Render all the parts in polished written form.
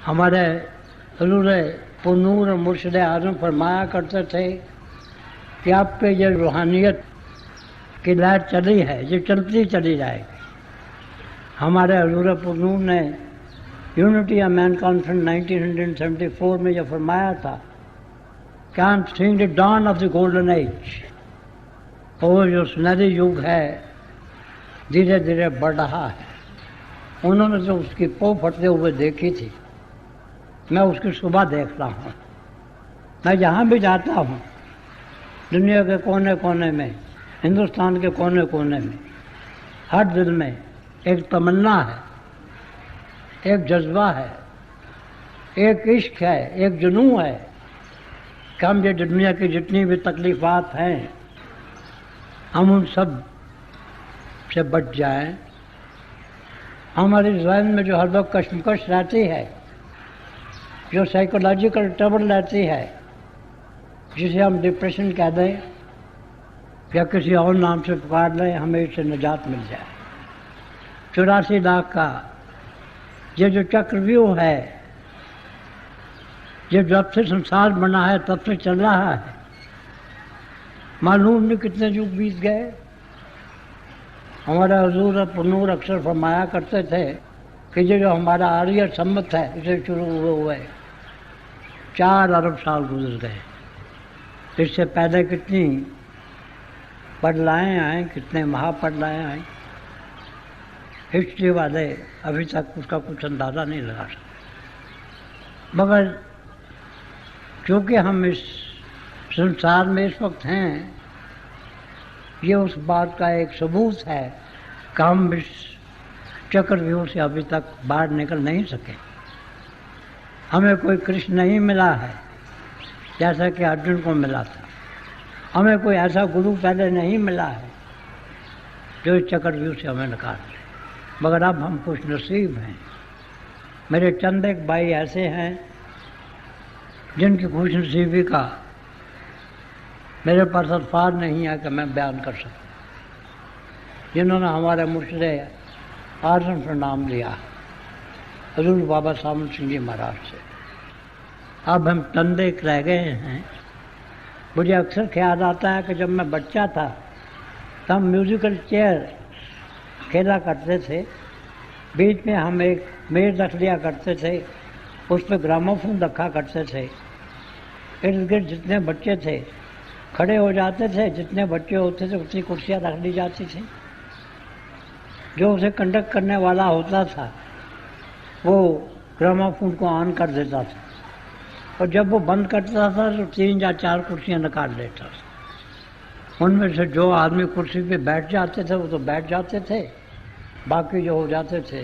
ہمارے حضور پرنور مرشد اعظم فرمایا کرتے تھے کہ آپ پہ یہ روحانیت کی لہر چلی ہے، یہ چلتی چلی جائے گی۔ ہمارے حضور پرنور نے یونٹی آف مین کانفرنس 1974 میں یہ فرمایا تھا کہ I am seeing the dawn of the golden age, وہ جو سنہری یگ ہے دھیرے دھیرے بڑھ رہا ہے۔ انہوں نے تو اس کی پو پھٹتے ہوئے دیکھی تھی، میں اس کی صبح دیکھتا ہوں۔ میں جہاں بھی جاتا ہوں دنیا کے کونے کونے میں، ہندوستان کے کونے کونے میں، ہر دل میں ایک تمنا ہے، ایک جذبہ ہے، ایک عشق ہے، ایک جنون ہے کہ ہم یہ دنیا کی جتنی بھی تکلیفات ہیں ہم ان سب سے بچ جائیں۔ ہماری ذہن میں جو ہر وقت کشمکش رہتی ہے، جو سائیکولوجیکل ٹربل رہتی ہے، جسے ہم ڈپریشن کہہ دیں یا کسی اور نام سے پکار لیں، ہمیں اس سے نجات مل جائے۔ 84 لاکھ کا یہ جو چکرویو ہے، یہ جب سے سنسار بنا ہے تب سے چل رہا ہے، معلوم نہیں کتنے یگ بیت گئے۔ ہمارا حضور پرنور اکثر فرمایا کرتے تھے کہ یہ جو ہمارا آریہ سمت ہے اسے شروع ہوئے 4 ارب سال گزر گئے۔ اس سے پہلے کتنی بدلائیں آئیں، کتنے مہا بدلائیں آئیں، ہسٹری والے ابھی تک اس کا کچھ اندازہ نہیں لگا سکتے۔ مگر چونکہ ہم اس سنسار میں اس وقت ہیں، یہ اس بات کا ایک ثبوت ہے کہ ہم اس چکرویو سے ابھی تک باہر نکل نہیں سکے۔ ہمیں کوئی کرشن نہیں ملا ہے جیسا کہ ارجن کو ملا تھا، ہمیں کوئی ایسا گرو پہلے نہیں ملا ہے جو اس چکرویو سے ہمیں نکال دے۔ مگر اب ہم خوش نصیب ہیں۔ میرے چند ایک بھائی ایسے ہیں جن کی خوش نصیبی کا میرے پاس الفاظ نہیں ہے کہ میں بیان کر سکوں، جنہوں نے ہمارے مرشد اعظم سے نام لیا، حضور بابا سامن سنگھ جی مہاراج سے۔ اب ہم چند ایک رہ گئے ہیں۔ مجھے اکثر خیال آتا ہے کہ جب میں بچہ تھا تو ہم میوزیکل چیئر کھیلا کرتے تھے، بیچ میں ہم ایک میز رکھ لیا کرتے تھے، اس پہ گراموفون رکھا کرتے تھے، ارد گرد جتنے بچے تھے کھڑے ہو جاتے تھے، جتنے بچے ہوتے تھے اتنی کرسیاں رکھ لی جاتی تھیں۔ جو اسے کنڈکٹ کرنے والا ہوتا تھا وہ گراموفون کو آن کر دیتا تھا، اور جب وہ بند کرتا تھا تو 3 یا 4 کرسیاں نکال لیتا تھا۔ ان میں سے جو آدمی کرسی پہ بیٹھ جاتے تھے وہ تو بیٹھ جاتے تھے، باقی جو ہو جاتے تھے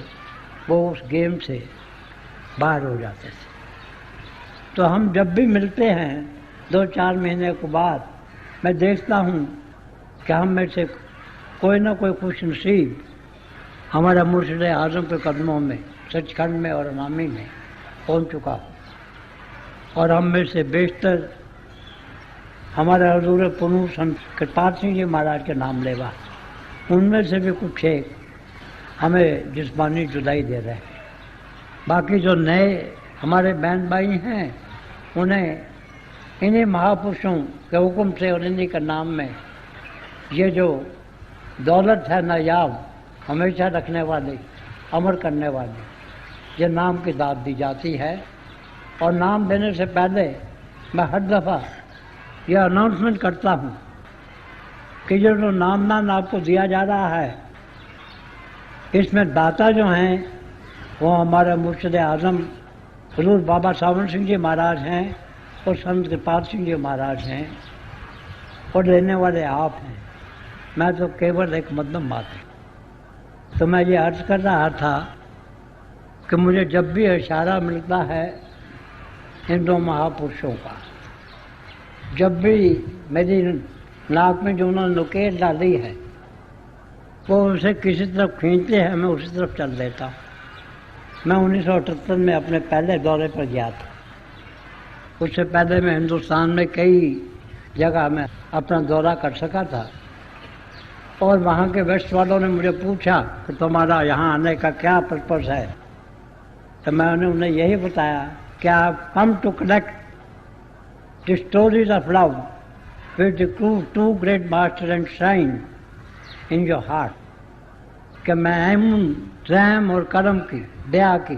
وہ اس گیم سے باہر ہو جاتے تھے۔ تو ہم جب بھی ملتے ہیں 2-4 مہینے کے بعد میں دیکھتا ہوں کہ ہم میں سے کوئی نہ کوئی خوش نصیب ہمارا مرشد اعظم کے قدموں میں سچ کھنڈ میں اور انامی میں پہنچ چکا ہوں، اور ہم میں سے بیشتر ہمارے حضور پرنور سنت کرپال سنگھ جی مہاراج کے نام لیوا، ان میں سے بھی کچھ ایک ہمیں جسمانی جدائی دے رہے ہیں۔ باقی جو نئے ہمارے بہن بھائی ہیں انہیں انہیں مہاپرشوں کے حکم سے اور انہیں کے نام میں یہ جو دولت ہے نایاب، ہمیشہ رکھنے والی، امر کرنے والی، یہ نام کی داد دی جاتی ہے۔ اور نام دینے سے پہلے میں ہر دفعہ یہ اناؤنسمنٹ کرتا ہوں کہ یہ جو نام آپ کو دیا جا رہا ہے اس میں داتا جو ہیں وہ ہمارے مرشد اعظم حضور بابا سامن سنگھ جی مہاراج ہیں اور سنت کرپال سنگھ جی مہاراج ہیں، اور لینے والے آپ ہیں، میں تو کیول ایک مدم بات ہوں۔ تو میں یہ عرض کر رہا تھا کہ مجھے جب بھی اشارہ ملتا ہے ان 2 مہاپرشوں کا، جب بھی میری ناک میں جو انہوں نے نکیل ڈالی ہے وہ اسے کسی طرف کھینچتے ہیں، میں اسی طرف چل دیتا ہوں۔ میں 1978 میں اپنے پہلے دورے پر گیا تھا، اس سے پہلے میں ہندوستان میں کئی جگہ میں اپنا دورہ کر سکا تھا، اور وہاں کے ویسٹ والوں نے مجھے پوچھا کہ تمہارا یہاں آنے کا کیا پرپس ہے، تو میں نے انہیں یہی بتایا کہ آپ come to collect the stories of love with the two great master and shine in your heart, کہ میں ایمن، رحم اور کرم کی، دیا کی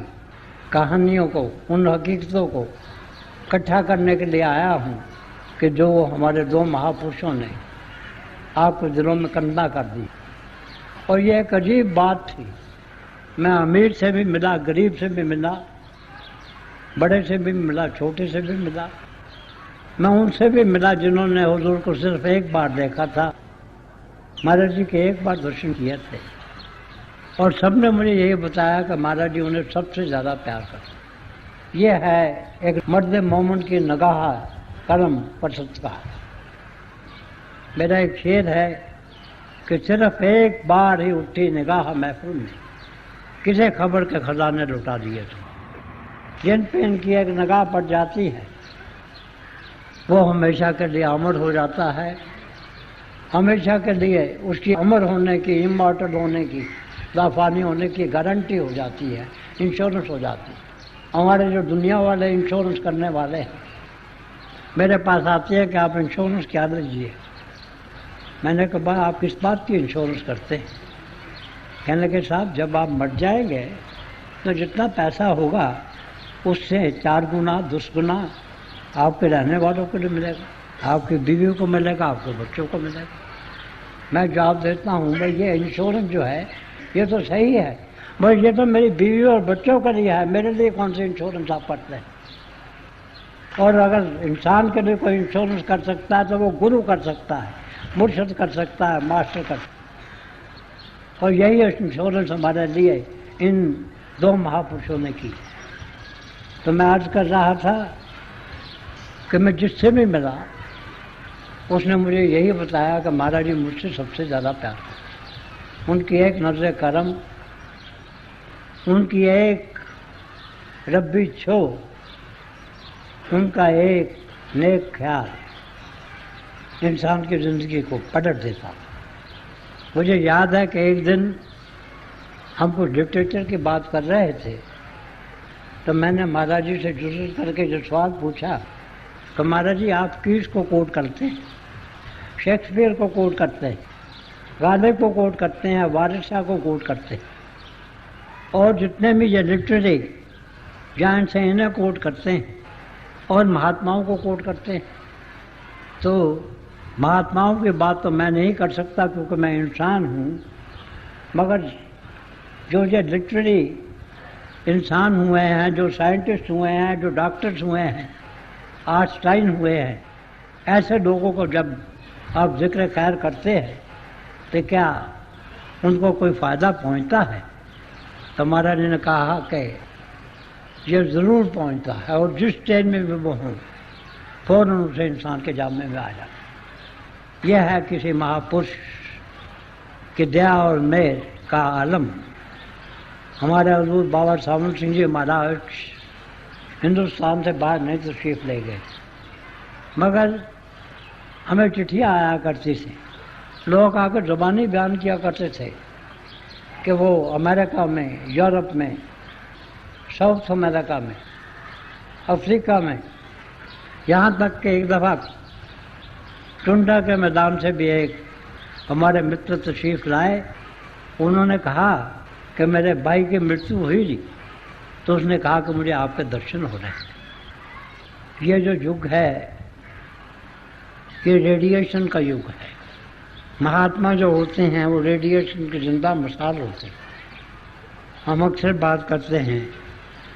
کہانیوں کو، ان حقیقتوں کو اکٹھا کرنے کے لیے آیا ہوں کہ جو ہمارے دو مہاپرشوں نے آپ کے دلوں میں کندہ کر دی۔ اور یہ ایک عجیب بات تھی، میں امیر سے بھی ملا، غریب سے بھی ملا، بڑے سے بھی ملا، چھوٹے سے بھی ملا، میں ان سے بھی ملا جنہوں نے حضور کو صرف ایک بار دیکھا تھا، مہاراج جی کے ایک بار درشن کیے تھے، اور سب نے مجھے یہی بتایا کہ مہاراج جی انہیں سب سے زیادہ پیار کرتے۔ یہ ہے ایک مرد مومن کی نگاہ کرم پر صدقہ۔ میرا ایک شعر ہے کہ صرف ایک بار ہی اٹھی نگاہ محفل میں، کسے خبر کے خزانے لٹا دیے تو، جن پہ ان کی ایک نگاہ پڑ جاتی ہے وہ ہمیشہ کے لیے امر ہو جاتا ہے، ہمیشہ کے لیے اس کی امر ہونے کی، امارٹل ہونے کی، لافانی ہونے کی گارنٹی ہو جاتی ہے، انشورنس ہو جاتی ہے۔ ہمارے جو دنیا والے انشورنس کرنے والے ہیں میرے پاس آتے ہیں کہ آپ انشورنس کیا لیجیے؟ میں نے کہا آپ کس بات کی انشورنس کرتے ہیں؟ کہنے لگے صاحب جب آپ مر جائیں گے تو جتنا پیسہ ہوگا اس سے 4 گنا 10 گنا آپ کے رہنے والوں کو ملے گا، آپ کی بیوی کو ملے گا، آپ کے بچوں کو ملے گا۔ میں جواب دیتا ہوں بھائی یہ انشورنس جو ہے یہ تو صحیح ہے، بھائی یہ تو میری بیوی اور بچوں کے لیے ہے، میرے لیے کون سی انشورنس آپ کرتے ہیں؟ اور اگر انسان کے لیے کوئی انشورنس کر سکتا ہے تو وہ گرو کر سکتا ہے، مرشد کر سکتا ہے، ماسٹر کر سکتا ہے، اور یہی انشورنس ہمارے لیے ان دو مہاپرشوں نے کی۔ تو میں عرض کر رہا تھا کہ میں جس سے بھی ملا اس نے مجھے یہی بتایا کہ مہاراج جی مجھ سے سب سے زیادہ پیار کرتے، ان کی ایک نظر کرم، ان کی ایک ربی چھو، ان کا ایک نیک خیال انسان کی زندگی کو پلٹ دیتا۔ مجھے یاد ہے کہ ایک دن ہم کچھ لٹریچر کی بات کر رہے تھے تو میں نے مہاراج جی سے جرات کر کے جو سوال پوچھا کہ مہاراج جی آپ کس کو کوٹ کرتے ہیں؟ شیکسپیئر کو کوٹ کرتے ہیں، غالب کو کوٹ کرتے ہیں، وارث شاہ کو کوٹ کرتے ہیں، اور جتنے بھی یہ لٹریری جائنٹس ہیں انہیں کوٹ کرتے ہیں، اور مہاتماؤں کو کوٹ کرتے ہیں۔ تو مہاتماؤں کی بات تو میں نہیں کر سکتا کیونکہ میں انسان ہوں، مگر جو یہ لٹریری انسان ہوئے ہیں، جو سائنٹسٹ ہوئے ہیں، جو ڈاکٹرز ہوئے ہیں، آئنسٹائن ہوئے ہیں، ایسے لوگوں کو جب آپ ذکر خیر کرتے ہیں تو کیا ان کو کوئی فائدہ پہنچتا ہے؟ تو مہاراج نے کہا کہ یہ ضرور پہنچتا ہے، اور جس اسٹیج میں بھی وہ ہوں فوراً اسے انسان کے جامع میں آ جاتا۔ یہ ہے کسی مہاپرش کی دیا اور مہر کا عالم۔ ہمارے حضور بابا ساون سنگھ جی مہاراج ہندوستان سے باہر نہیں تشریف لے گئے، مگر ہمیں چٹھیاں آیا کرتی تھیں، لوگ آ کر زبانی بیان کیا کرتے تھے کہ وہ امریکہ میں، یورپ میں، ساؤتھ امریکہ میں، افریقہ میں، یہاں تک کہ ایک دفعہ ٹنڈا کے میدان سے بھی ایک ہمارے متر تشریف لائے، انہوں نے کہا کہ میرے بھائی کی مرتیو ہوئی جی، تو اس نے کہا کہ مجھے آپ کے درشن ہو رہے ہیں۔ یہ جو یگ ہے یہ ریڈیشن کا یگ ہے۔ مہاتما جو ہوتے ہیں وہ ریڈیشن کی زندہ مثال ہوتے ہیں۔ ہم اکثر بات کرتے ہیں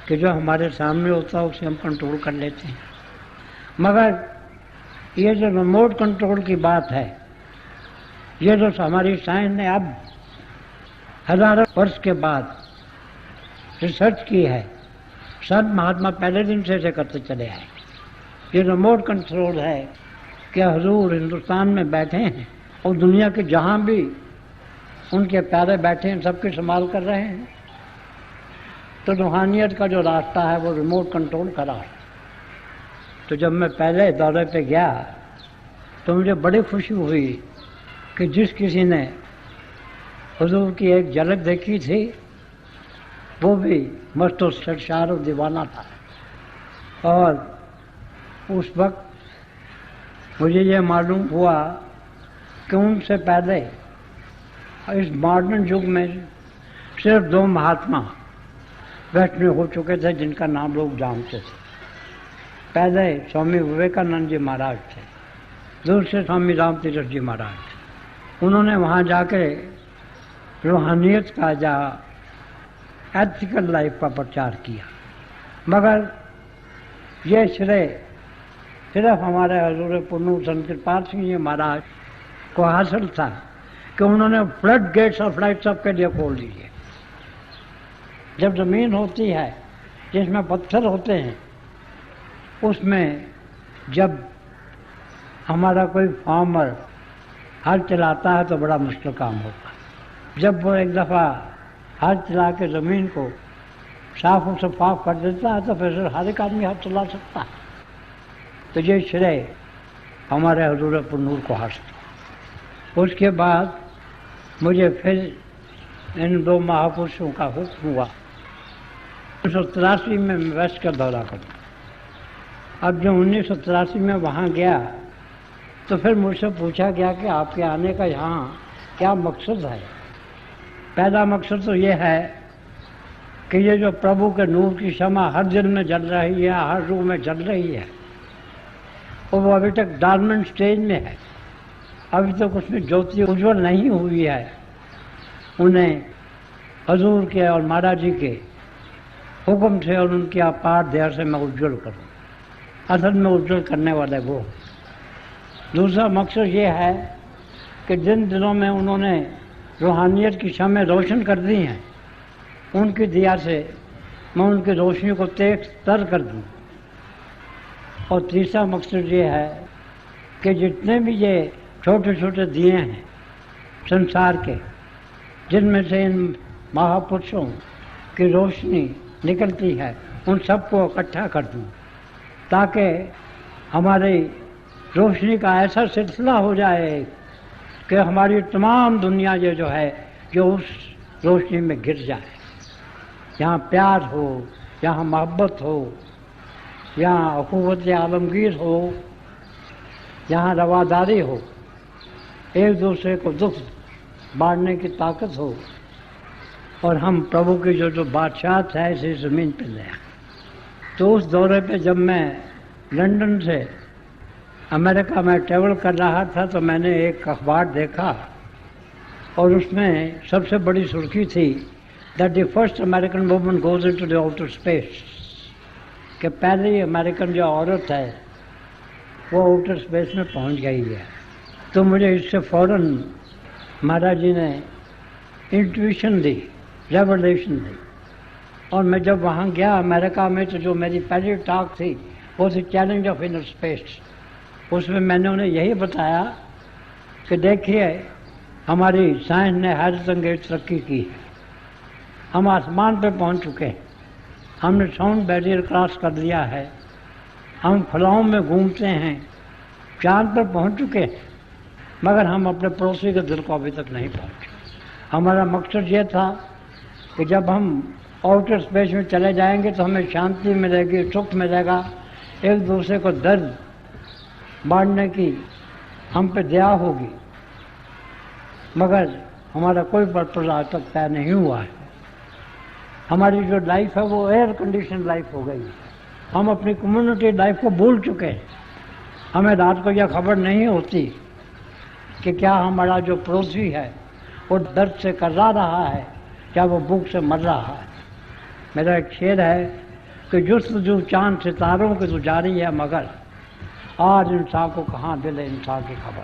کہ جو ہمارے سامنے ہوتا ہے اسے ہم کنٹرول کر لیتے ہیں، مگر یہ جو ریموٹ کنٹرول کی بات ہے، یہ جو ہماری سائنس نے اب ہزاروں برس کے بعد ریسرچ کی ہے، سنت مہاتما پہلے دن سے اسے کرتے چلے آئے۔ یہ ریموٹ کنٹرول ہے کہ حضور ہندوستان میں بیٹھے ہیں اور دنیا کے جہاں بھی ان کے پیارے بیٹھے ہیں سب کی سنبھال کر رہے ہیں۔ تو روحانیت کا جو راستہ ہے وہ ریموٹ کنٹرول کا راستہ۔ تو جب میں پہلے دورے پہ گیا تو مجھے بڑی خوشی ہوئی کہ جس کسی نے حضور کی ایک جھلک دیکھی تھی وہ بھی مست و سرشار و دیوانہ تھا، اور اس وقت مجھے یہ معلوم ہوا کہ ان سے پہلے اس ماڈرن یگ میں صرف 2 مہاتما ویسٹ میں ہو چکے تھے جن کا نام لوگ جانتے تھے۔ پہلے سوامی وویکانند جی مہاراج تھے، دوسرے سوامی رام تیرتھ جی مہاراج تھے۔ انہوں نے وہاں جا کے روحانیت کا یا ایتھیکل لائف کا پرچار کیا، مگر یہ صرف ہمارے حضور پرنور سنت کرپال سنگھ جی مہاراج کو حاصل تھا کہ انہوں نے فلڈ گیٹس آف لائٹ سب کے لیے کھول دیے۔ جب زمین ہوتی ہے جس میں پتھر ہوتے ہیں، اس میں جب ہمارا کوئی فارمر ہل چلاتا ہے تو بڑا مشکل کام ہوتا ہے۔ جب وہ ایک دفعہ ہل چلا کے زمین کو صاف و شفاف کر دیتا ہے تو پھر ہر ایک آدمی ہل چلا سکتا ہے۔ تو یہ شرے ہمارے حضور پرنور کو حاصل۔ اس کے بعد مجھے پھر ان 2 مہاپرشوں کا حکم ہوا 1983 میں ویسٹ کا دورہ کروں۔ اب جو 1983 میں وہاں گیا تو پھر مجھ سے پوچھا گیا کہ آپ کے آنے کا یہاں کیا مقصد ہے؟ پہلا مقصد تو یہ ہے کہ یہ جو پربھو کے نور کی شمع ہر دل میں جل رہی ہے، ہر روح میں جل رہی ہے، اور وہ ابھی تک ڈارمنٹ سٹیج میں ہے، ابھی تک اس میں جوتی اجول نہیں ہوئی ہے، انہیں حضور کے اور مہاراج جی کے حکم سے اور ان کی اپار دیا سے میں اجول کروں۔ اصل میں اجول کرنے والے وہ۔ دوسرا مقصد یہ ہے کہ جن دنوں میں انہوں نے روحانیت کی شمع روشن کر دی ہیں، ان کی دیا سے میں ان کی روشنی کو تیز تر کر دوں۔ اور تیسرا مقصد یہ ہے کہ جتنے بھی یہ چھوٹے چھوٹے دیے ہیں سنسار کے، جن میں سے ان مہاپرشوں کی روشنی نکلتی ہے، ان سب کو اکٹھا کر دوں، تاکہ ہماری روشنی کا ایسا سلسلہ ہو جائے کہ ہماری تمام دنیا یہ جو ہے جو اس روشنی میں گر جائے۔ یہاں پیار ہو، یہاں محبت ہو، یہاں اخوت عالمگیر ہو، یہاں رواداری ہو، ایک دوسرے کو دکھ بانٹنے کی طاقت ہو، اور ہم پربھو کی جو بادشاہت ہے اسی زمین پہ لے آئیں۔ تو اس دورے پہ جب میں لندن سے امریکہ میں ٹریول کر رہا تھا تو میں نے ایک اخبار دیکھا، اور اس میں سب سے بڑی سرخی تھی that the first American woman goes into the outer space، کہ پہلی امریکن جو عورت ہے وہ آؤٹر اسپیس میں پہنچ گئی ہے۔ تو مجھے اس سے فوراً مہاراج جی نے انٹویشن دی، ریولیشن دی، اور میں جب وہاں گیا امریکہ میں تو جو میری پہلی ٹاک تھی وہ تھی چیلنج آف انر اسپیس۔ اس میں نے انہیں یہی بتایا کہ دیکھیے ہماری سائنس نے حیرت انگیز ترقی کی ہے، ہم آسمان پہ پہنچ چکے ہیں، ہم نے ساؤنڈ بیریئر کراس کر لیا ہے، ہم خلاؤں میں گھومتے ہیں، چاند پر پہنچ چکے ہیں، مگر ہم اپنے پڑوسی کے دل کو ابھی تک نہیں پہنچے۔ ہمارا مقصد یہ تھا کہ جب ہم آؤٹر اسپیس میں چلے جائیں گے تو ہمیں شانتی ملے گی، سکھ ملے گا، ایک دوسرے کو درد بانٹنے کی ہم پہ دیا ہوگی، مگر ہمارا کوئی پرپز آج تک طے نہیں ہوا ہے۔ ہماری جو لائف ہے وہ ایئر کنڈیشن لائف ہو گئی، ہم اپنی کمیونٹی لائف کو بھول چکے ہیں۔ ہمیں رات کو یہ خبر نہیں ہوتی کہ کیا ہمارا جو پڑوسی ہے وہ درد سے کرا رہا ہے، کیا وہ بھوک سے مر رہا ہے۔ میرا ایک شعر ہے کہ جستجو چاند ستاروں کی تو جاری ہے، مگر آج انسان کو کہاں دل ہے انسان کی خبر۔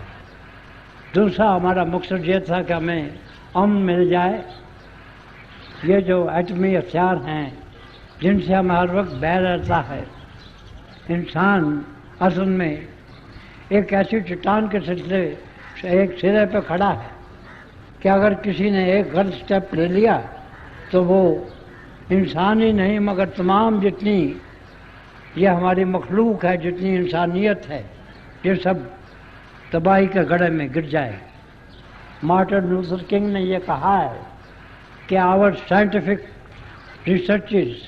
دوسرا ہمارا مقصد یہ تھا کہ ہمیں امن مل جائے۔ یہ جو ایٹمی ہتھیار ہیں جن سے ہمیں ہر وقت بہ رہتا ہے، انسان اصل میں ایک ایسی چٹان کے سلسلے سے ایک سرے پہ کھڑا ہے کہ اگر کسی نے ایک غلط سٹیپ لے لیا تو وہ انسان ہی نہیں مگر تمام جتنی یہ ہماری مخلوق ہے، جتنی انسانیت ہے، یہ سب تباہی کے گڑھے میں گر جائے۔ مارٹن لوتھر کنگ نے یہ کہا ہے کہ آور scientific researches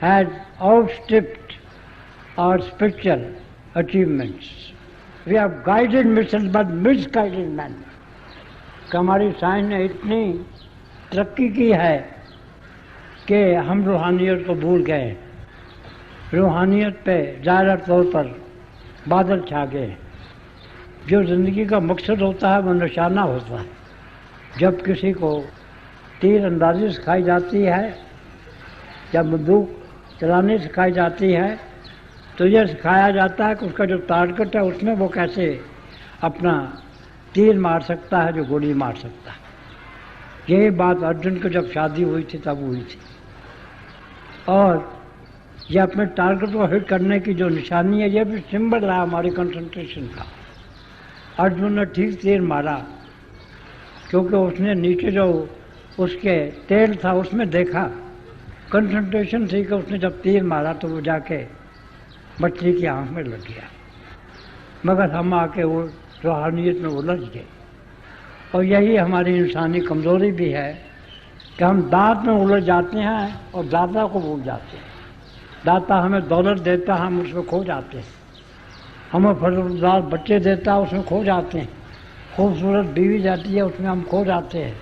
has outstripped our spiritual achievements. We have guided missions but misguided men. کہ ہماری سائنس نے اتنی ترقی کی ہے کہ ہم روحانیت کو بھول گئے. روحانیت پہ ظاہر طور پر بادل چھا گئے. جو زندگی کا مقصد ہوتا ہے وہ نشانہ ہوتا ہے. جب کسی کو تیر اندازی سکھائی جاتی ہے یا بندوق چلانی سکھائی جاتی ہے تو یہ سکھایا جاتا ہے کہ اس کا جو ٹارگٹ ہے اس میں وہ کیسے اپنا تیر مار سکتا ہے جو گولی مار سکتا ہے. یہی بات ارجن کو جب شادی ہوئی تھی تب ہوئی تھی. اور یہ اپنے ٹارگٹ کو ہٹ کرنے کی جو نشانی ہے یہ بھی سمبل رہا ہماری کنسنٹریشن کا. ارجن نے ٹھیک تیر مارا کیونکہ اس نے نیچے جو اس کے تیل تھا اس میں دیکھا. کنسنٹریشن تھی کہ اس نے جب تیر مارا تو وہ جا کے مچھلی کی آنکھ میں لگ گیا. مگر ہم آ کے وہ روحانیت میں الجھ گئے. اور یہی ہماری انسانی کمزوری بھی ہے کہ ہم دانت میں الجھ جاتے ہیں اور داتا کو بھول جاتے ہیں. داتا ہمیں دولت دیتا ہم اس میں کھو جاتے ہیں. ہمیں فرزندار بچے دیتا اس میں کھو جاتے ہیں. خوبصورت بیوی جاتی ہے اس میں ہم کھو جاتے ہیں.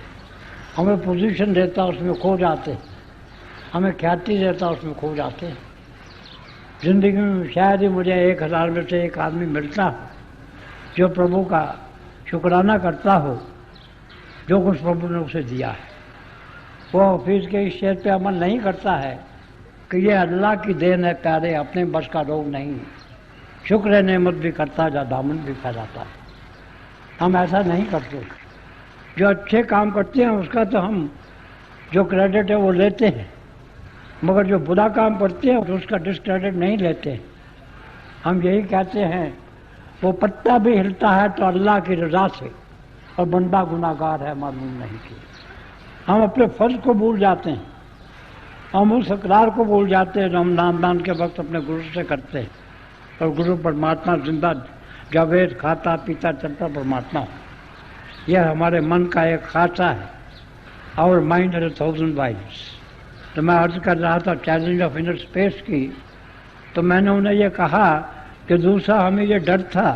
ہمیں پوزیشن دیتا اس میں کھو جاتے ہیں. ہمیں ಖ್ಯಾತಿ دیتا اس میں کھو جاتے ہیں. زندگی میں شاید ہی مجھے 1000 میں سے ایک آدمی ملتا ہو جو پربھو کا شکرانہ کرتا ہو جو کچھ پربھو نے اسے دیا ہے. وہ آفس کے اس شعر پہ عمل نہیں کرتا ہے کہ یہ اللہ کی دین ہے پیارے اپنے بس کا روگ نہیں. شکر نعمت بھی کرتا جا دامن بھی پھیلاتا ہے. ہم ایسا نہیں کرتے. جو اچھے کام کرتے ہیں اس کا تو ہم جو کریڈٹ ہے وہ لیتے ہیں مگر جو برا کام کرتے ہیں تو اس کا ڈسکریڈٹ نہیں لیتے. ہم یہی کہتے ہیں وہ پتا بھی ہلتا ہے تو اللہ کی رضا سے اور بندہ گناہ گار ہے معلوم نہیں کی. ہم اپنے فرض کو بھول جاتے ہیں. ہم اس اقرار کو بھول جاتے ہیں جو ہم نامدان کے وقت اپنے گرو سے کرتے ہیں. اور گرو پرماتما زندہ جاوید کھاتا پیتا چلتا پرماتما ہو. یہ ہمارے من کا ایک خاصہ ہے. اور مائنڈ ہے 1000 وائز. تو میں عرض کر رہا تھا چیلنج آف انر اسپیس کی تو میں نے انہیں یہ کہا کہ دوسرا ہمیں یہ ڈر تھا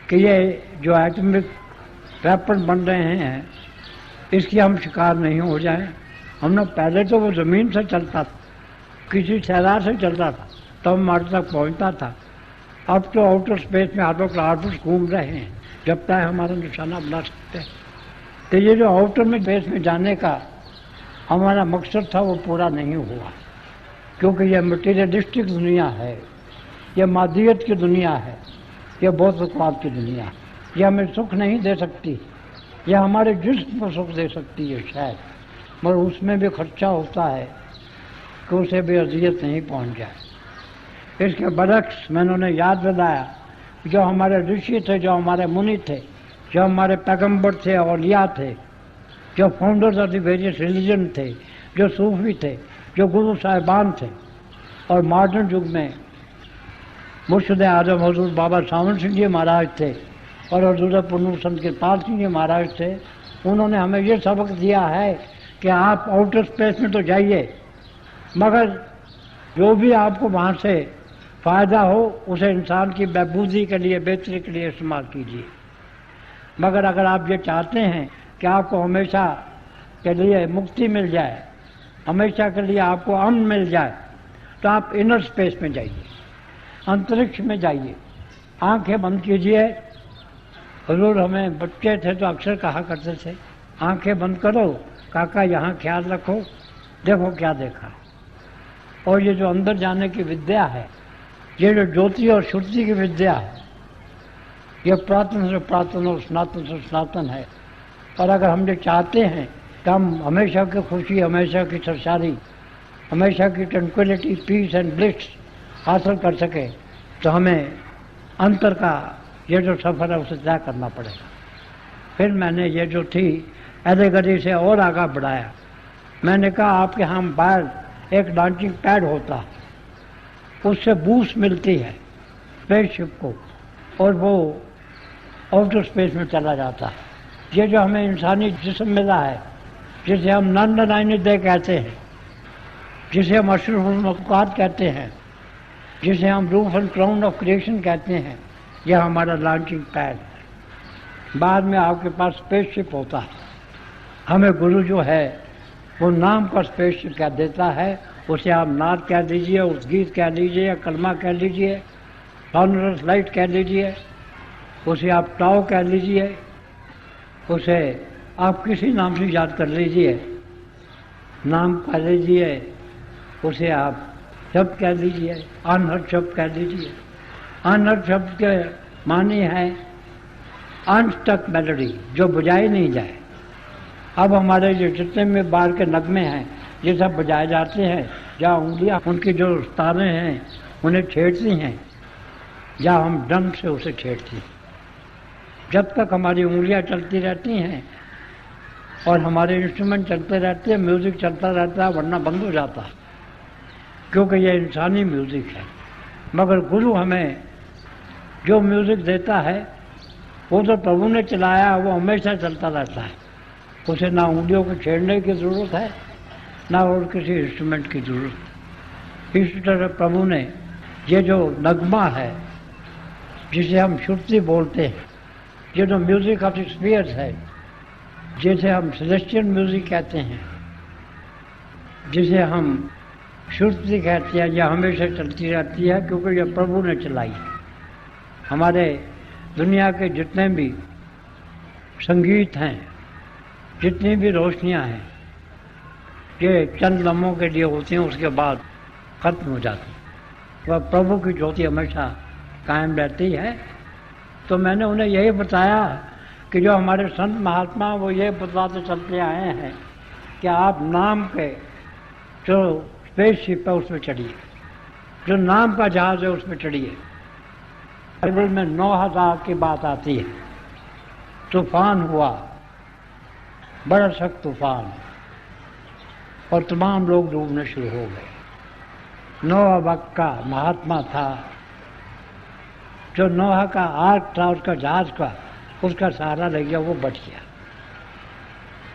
کہ یہ جو ایٹمک ویپن بن رہے ہیں اس کی ہم شکار نہیں ہو جائیں. ہم نے پہلے تو وہ زمین سے چلتا تھا کسی صحرا سے چلتا تھا تو ہم ہمارے تک پہنچتا تھا. اب تو آؤٹر اسپیس میں آٹو آربس گھوم رہے ہیں جب تک ہمارا نشانہ بنا سکتے ہیں. تو یہ جو آؤٹر میں اسپیس میں جانے کا ہمارا مقصد تھا وہ پورا نہیں ہوا کیونکہ یہ مٹیریلسٹک دنیا ہے. یہ مادیت کی دنیا ہے. یہ بہت کی دنیا ہے. یہ ہمیں سکھ نہیں دے سکتی. یہ ہمارے جسم کو سکھ دے سکتی ہے شاید مگر اس میں بھی خرچہ ہوتا ہے کہ اسے بھی اذیت نہیں پہنچ جائے. اس کے برعکس میں نے انہیں یاد دلایا جو ہمارے رشی تھے جو ہمارے منی تھے جو ہمارے پیغمبر تھے اولیاء تھے جو founders of the various religion تھے جو صوفی تھے جو گرو صاحبان تھے اور ماڈرن یگ میں مرشد اعظم حضور بابا ساون سنگھ جی مہاراج تھے اور حضور پنور سنت کرپال سنگھ جی مہاراج تھے. انہوں نے ہمیں یہ سبق دیا ہے کہ آپ آؤٹر اسپیس میں تو جائیے مگر جو بھی آپ کو وہاں سے فائدہ ہو اسے انسان کی بہبودی کے لیے بہتری کے لیے استعمال کیجیے. مگر اگر آپ یہ چاہتے ہیں کہ آپ کو ہمیشہ کے لیے مکتی مل جائے ہمیشہ کے لیے آپ کو امن مل جائے تو آپ انر اسپیس میں جائیے انترکش میں جائیے. آنکھیں بند کیجیے. حضور ہمیں بچے تھے تو اکثر کہا کرتے تھے آنکھیں بند کرو کاکا یہاں خیال رکھو دیکھو کیا دیکھا. اور یہ جو اندر جانے کی ودیا ہے یہ جو جوتی اور شرتی کی ودیا ہے یہ پراتن سے پراتن اور سناتن سے سناتن ہے. اور اگر ہم یہ چاہتے ہیں کہ ہم ہمیشہ کی خوشی ہمیشہ کی سرشاری ہمیشہ کی ٹرنکولیٹی پیس اینڈ بلس حاصل کر سکے تو ہمیں انتر کا یہ جو سفر ہے اسے طے کرنا پڑے گا. پھر میں نے یہ جو تھی ایلیگری سے اور آگاہ بڑھایا. میں نے کہا آپ کے ہاں باہر ایک لانچنگ پیڈ ہوتا اس سے بوسٹ ملتی ہے اسپیس شپ کو اور وہ آؤٹر اسپیس میں چلا جاتا ہے. یہ جو ہمیں انسانی جسم ملا ہے جسے ہم نان دے کہتے ہیں جسے ہم اشرف المخلوقات کہتے ہیں، جسے ہم roof and crown of creation کہتے ہیں، یہ ہمارا لانچنگ پیڈ ہے۔ بعد میں آپ کے پاس اسپیس شپ ہوتا ہے، ہمیں گرو جو ہے وہ نام کا اسپیس شپ کہہ دیتا ہے، اسے آپ نعت کہہ دیجئے، اس گیت کہہ لیجئے، یا کلمہ کہہ لیجئے، سونرس لائٹ کہہ لیجئے، اسے آپ ٹاؤ کہہ لیجئے، اسے آپ کسی نام سے یاد کر لیجئے، نام کہہ لیجئے، اسے آپ شبد کہہ لیجئے، انہد شبد کہہ لیجئے۔ انہد شبد کے معنی ہے انسٹک میلوڈی، جو بجائی نہیں جائے۔ اب ہمارے جو جتنے میں بار کے نغمے ہیں یہ سب بجائے جاتے ہیں، جہاں انگلیاں ان کی جو ستاریں ہیں انہیں چھیڑتی ہیں، یا ہم ڈنگ سے اسے چھیڑتے ہیں۔ جب تک ہماری انگلیاں چلتی رہتی ہیں اور ہمارے انسٹرومنٹ چلتے رہتے ہیں، میوزک چلتا رہتا ہے، ورنہ بند ہو جاتا ہے، کیونکہ یہ انسانی میوزک ہے۔ مگر گرو ہمیں جو میوزک دیتا ہے وہ تو پربھو نے چلایا، وہ ہمیشہ چلتا رہتا ہے، اسے نہ انگلیوں کو چھیڑنے کی ضرورت ہے نہ اور کسی انسٹرومنٹ کی ضرورت۔ اسی طرح پربھو نے یہ جو نغمہ ہے جسے ہم شرتی بولتے ہیں، یہ جو میوزک آف اسپیئرس ہے، جسے ہم سیلیسٹیل میوزک کہتے ہیں، جسے ہم شرتی کہتے ہیں، یہ ہمیشہ چلتی رہتی ہے کیونکہ یہ پربھو نے چلائی ہے۔ ہمارے دنیا کے جتنے بھی سنگیت ہیں، جتنی بھی روشنیاں ہیں، یہ چند لمحوں کے لیے ہوتی ہیں، اس کے بعد ختم ہو جاتی ہیں، وہ پربھو کی جوتی ہمیشہ قائم رہتی ہے۔ تو میں نے انہیں یہی بتایا کہ جو ہمارے سنت مہاتما وہ یہ بتاتے چلتے آئے ہیں کہ آپ نام کے جو اسپیس شپ ہے اس میں چڑھیے، جو نام کا جہاز ہے اس میں چڑھیے۔ بائبل میں 9000 کی بات آتی ہے، طوفان ہوا، بڑا سخت طوفان، اور تمام لوگ ڈوبنے شروع ہو گئے۔ نوح وقت کا مہاتما تھا، جو نوح کا آرک تھا، اس کا جہاز کا، اس کا سہارا لے گیا، وہ بچ گیا۔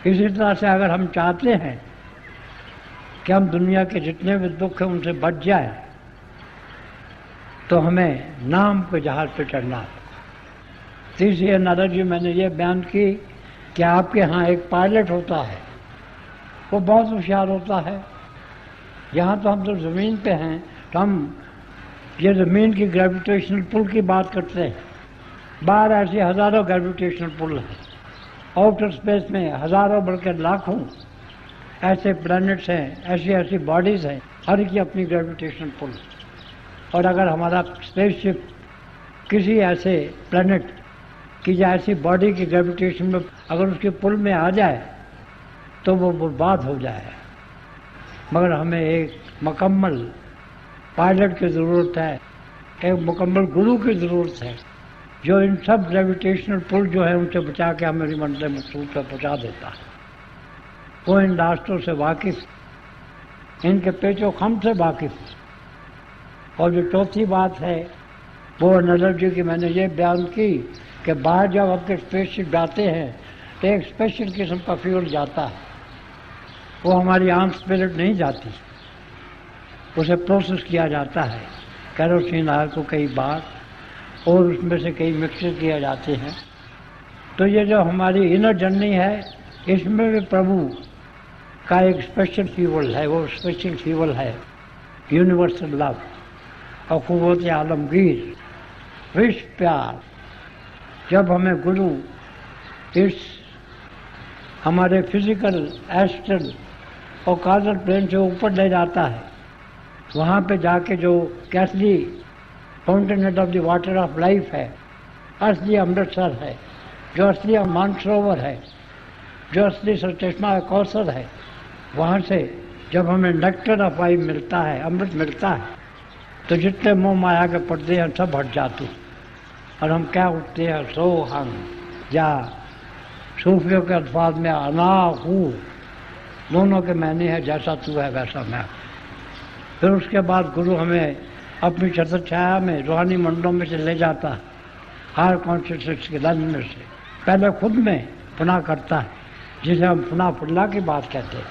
اسی طرح سے اگر ہم چاہتے ہیں کہ ہم دنیا کے جتنے بھی دکھ ہیں ان سے بچ جائیں تو ہمیں نام کے جہاز پہ چڑھنا ہے۔ تیسری انالوجی میں نے یہ بیان کی کہ آپ کے ہاں ایک پائلٹ ہوتا ہے، وہ بہت ہوشیار ہوتا ہے۔ یہاں تو ہم تو زمین پہ ہیں، تو ہم یہ زمین کی گریویٹیشنل پل کی بات کرتے ہیں، باہر ایسے ہزاروں گریویٹیشنل پل ہیں، آؤٹر اسپیس میں ہزاروں بلکہ لاکھوں ایسے پلانٹس ہیں، ایسی باڈیز ہیں، ہر کی اپنی گریویٹیشنل پل۔ اور اگر ہمارا اسپیس شپ کسی ایسے پلانٹ کی یا ایسی باڈی کی گریویٹیشن میں اگر اس کے پل میں آ جائے تو وہ برباد ہو جائے۔ مگر ہمیں ایک مکمل پائلٹ کی ضرورت ہے، ایک مکمل گرو کی ضرورت ہے، جو ان سب گریویٹیشنل پل جو ہے ان سے بچا کے ہماری منزل مقصود پہ پہنچا دیتا ہے۔ وہ ان راستوں سے واقف، ان کے پیچ و خم سے واقف۔ اور جو چوتھی بات ہے وہ انالوجی کی میں نے یہ بیان کی کہ باہر جب آپ کے اسپیس شپ جاتے ہیں تو ایک اسپیشل قسم کا فیول جاتا ہے، وہ ہماری عام اسپرٹ نہیں جاتی، اسے پروسیس کیا جاتا ہے کیروسین آئل کو کئی بار، اور اس میں سے کئی مکسر کیا جاتے ہیں۔ تو یہ جو ہماری انر جرنی ہے اس میں بھی پربھو کا ایک اسپیشل فیول ہے، وہ اسپیشل فیول ہے یونیورسل لو، اخوت عالمگیر، وش پیار۔ جب ہمیں گرو اس ہمارے فزیکل ایسٹرل اور کازل پلین سے اوپر لے جاتا ہے، وہاں پہ جا کے جو اصلی fountain head of the water of life ہے، اصلی امرتسر ہے، جو اصلی مانسروور ہے، جو اصلی سرچشمہ کوثر ہے، وہاں سے جب ہمیں نیکٹر آف لائف ملتا ہے، امرت ملتا ہے، تو جتنے موہ مایا کے پردے ہیں سب ہٹ جاتے ہیں، اور ہم کیا اٹھتے ہیں سو ہم، یا صوفیوں کے الفاظ میں انا ہوں، دونوں کے معنی ہے جیسا تو ہے ویسا میں۔ پھر اس کے بعد گرو ہمیں اپنی چھتر چھایا میں روحانی منڈلوں میں سے لے جاتا ہے، ہر کانشیسنس کے لنز میں سے پہلے خود میں پناہ کرتا ہے، جسے ہم پناہ فلا کی بات کہتے ہیں۔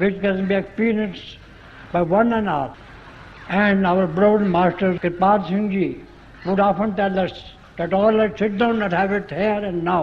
which can be experienced by one and all. And our beloved Master Kirpal Singh Ji would often tell us that all let's sit down and have it here and now.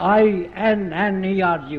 INNERGY,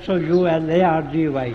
SOULARGY,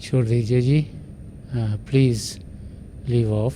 چھوڑ دیجیے جی، please leave of.